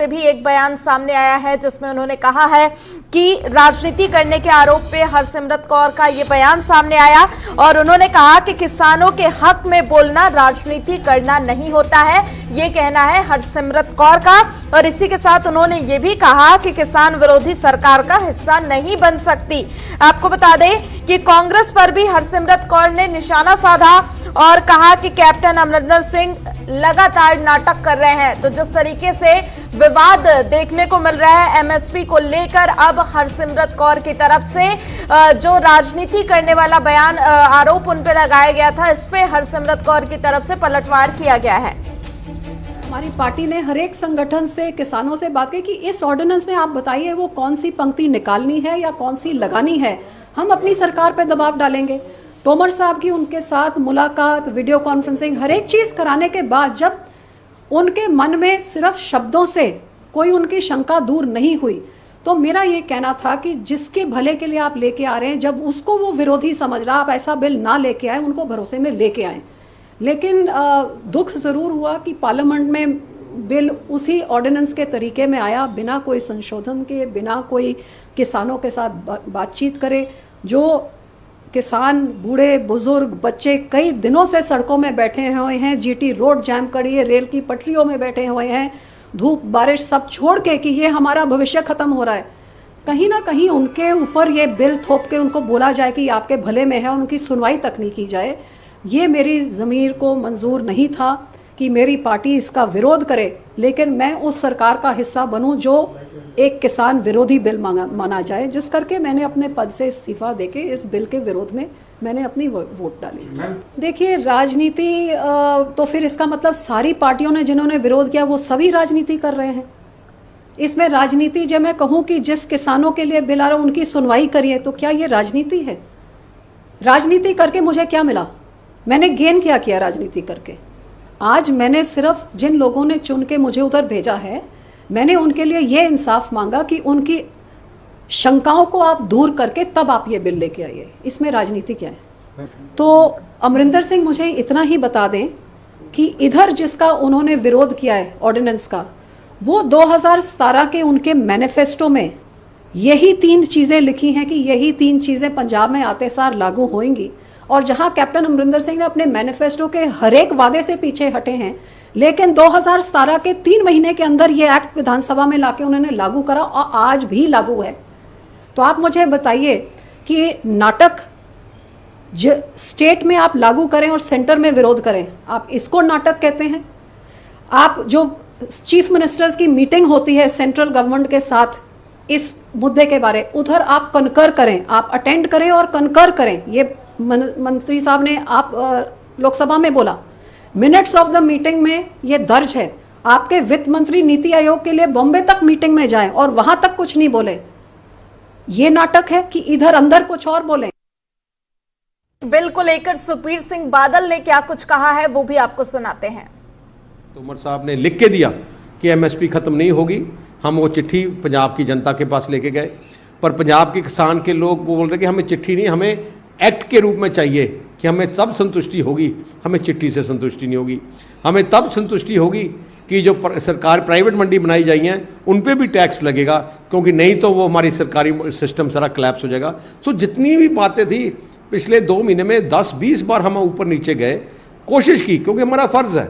से भी एक बयान सामने आया है जिसमें उन्होंने कहा है कि राजनीति करने के आरोप पे हरसिमरत कौर का ये बयान सामने आया और उन्होंने कहा कि किसानों के हक में बोलना राजनीति करना नहीं होता है, ये कहना है हरसिमरत कौर का। और इसी के साथ उन्होंने ये भी कहा कि किसान विरोधी सरकार का हिस्सा नहीं बन सकती। आपको बता दें कि कांग्रेस पर भी हरसिमरत कौर ने निशाना साधा और कहा कि कैप्टन अमरिंदर सिंह लगातार नाटक कर रहे हैं। तो जिस तरीके से विवाद देखने को मिल रहा है एमएसपी को लेकर, अब हरसिमरत कौर की तरफ से जो राजनीति करने वाला बयान आरोप उन पर लगाया गया था, इस पे हरसिमरत कौर की तरफ से पलटवार किया गया है। हमारी पार्टी ने हर एक संगठन से, किसानों से बात की कि इस ऑर्डिनेंस में आप बताइए वो कौन सी पंक्ति निकालनी है या कौन सी लगानी है। हम अपनी सरकार पर दबाव डालेंगे। तोमर साहब की उनके साथ मुलाकात, वीडियो कॉन्फ्रेंसिंग, हर एक चीज़ कराने के बाद जब उनके मन में सिर्फ शब्दों से कोई उनकी शंका दूर नहीं हुई, तो मेरा ये कहना था कि जिसके भले के लिए आप लेके आ रहे हैं, जब उसको वो विरोधी समझ रहा, आप ऐसा बिल ना लेके आए, उनको भरोसे में लेके आए। लेकिन दुख ज़रूर हुआ कि पार्लियामेंट में बिल उसी ऑर्डिनेंस के तरीके में आया, बिना कोई संशोधन के, बिना कोई किसानों के साथ बातचीत करे। जो किसान, बूढ़े बुजुर्ग, बच्चे कई दिनों से सड़कों में बैठे हुए हैं, जीटी रोड जैम करी है, रेल की पटरियों में बैठे हुए हैं, धूप बारिश सब छोड़ के कि ये हमारा भविष्य खत्म हो रहा है, कहीं ना कहीं उनके ऊपर ये बिल थोप के उनको बोला जाए कि आपके भले में है, उनकी सुनवाई तक नहीं की जाए। ये मेरी ज़मीर को मंजूर नहीं था कि मेरी पार्टी इसका विरोध करे, लेकिन मैं उस सरकार का हिस्सा बनूं जो एक किसान विरोधी बिल माना जाए, जिस करके मैंने अपने पद से इस्तीफा देके इस बिल के विरोध में मैंने अपनी वोट डाली। देखिए, राजनीति तो फिर इसका मतलब सारी पार्टियों ने जिन्होंने विरोध किया वो सभी राजनीति कर रहे हैं। इसमें राजनीति जब मैं कहूँ कि जिस किसानों के लिए बिल आ रहा है उनकी सुनवाई करिए, तो क्या ये राजनीति है? राजनीति करके मुझे क्या मिला? मैंने गेन क्या किया राजनीति करके? आज मैंने सिर्फ जिन लोगों ने चुन के मुझे उधर भेजा है, मैंने उनके लिए ये इंसाफ मांगा कि उनकी शंकाओं को आप दूर करके तब आप ये बिल लेके आइए। इसमें राजनीति क्या है? तो अमरिंदर सिंह मुझे इतना ही बता दें कि इधर जिसका उन्होंने विरोध किया है ऑर्डिनेंस का, वो 2017 के उनके मैनिफेस्टो में यही 3 चीज़ें लिखी हैं कि यही 3 चीज़ें पंजाब में आते सार लागू होंगी। और जहां कैप्टन अमरिंदर सिंह ने अपने मैनिफेस्टो के हर एक वादे से पीछे हटे हैं, लेकिन 2017 के 3 महीने के अंदर ये एक्ट विधानसभा में लाके उन्होंने लागू करा और आज भी लागू है। तो आप मुझे बताइए कि नाटक स्टेट में आप लागू करें और सेंटर में विरोध करें, आप इसको नाटक कहते हैं? आप जो चीफ मिनिस्टर्स की मीटिंग होती है सेंट्रल गवर्नमेंट के साथ इस मुद्दे के बारे, उधर आप कनकर करें, आप अटेंड करें और कनकर करें। ये मंत्री साहब ने आप लोकसभा में बोला, मिनट्स ऑफ द मीटिंग में ये दर्ज है। आपके वित्त मंत्री नीति आयोग के लिए बॉम्बे तक मीटिंग में जाएं और वहां तक कुछ नहीं बोले। ये नाटक है कि इधर अंदर कुछ और बोले। बिल को लेकर सुखबीर सिंह बादल ने क्या कुछ कहा है वो भी आपको सुनाते हैं। तोमर साहब ने लिख के दिया कि एमएसपी खत्म नहीं होगी। हम वो चिट्ठी पंजाब की जनता के पास लेके गए, पर पंजाब के किसान के लोग वो बोल रहे कि हमें चिट्ठी नहीं, हमें एक्ट के रूप में चाहिए कि हमें तब संतुष्टि होगी, हमें चिट्ठी से संतुष्टि नहीं होगी। हमें तब संतुष्टि होगी कि जो सरकार प्राइवेट मंडी बनाई जाई हैं उन पे भी टैक्स लगेगा, क्योंकि नहीं तो वो हमारी सरकारी सिस्टम सारा कोलैप्स हो जाएगा। सो जितनी भी बातें थी पिछले 2 महीने में 10-20 बार हम ऊपर नीचे गए, कोशिश की, क्योंकि हमारा फ़र्ज़ है,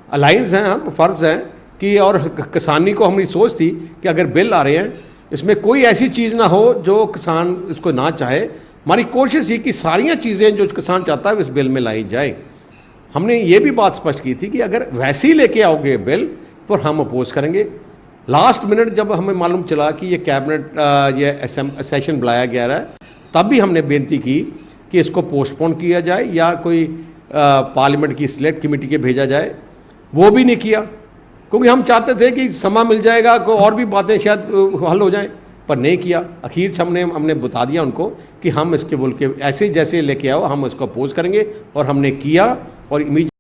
अलाइंस हैं हम, फ़र्ज़ है कि, और किसानी को हमारी सोच थी कि अगर बिल आ रहे हैं इसमें कोई ऐसी चीज़ ना हो जो किसान इसको ना चाहे। हमारी कोशिश ही कि सारियाँ चीज़ें जो किसान चाहता है इस बिल में लाई जाए। हमने ये भी बात स्पष्ट की थी कि अगर वैसे ही लेके आओगे बिल तो हम अपोज करेंगे। लास्ट मिनट जब हमें मालूम चला कि ये कैबिनेट ये सेशन बुलाया गया है, तब भी हमने बेनती की कि इसको पोस्टपोन किया जाए या कोई पार्लियामेंट की सिलेक्ट कमेटी के भेजा जाए। वो भी नहीं किया, क्योंकि हम चाहते थे कि समय मिल जाएगा, कोई और भी बातें शायद हल हो जाएं, पर नहीं किया। आखिर से हमने बता दिया उनको कि हम इसके बोल के ऐसे जैसे लेके आओ हम इसको अपोज करेंगे, और हमने किया और इमीडिएट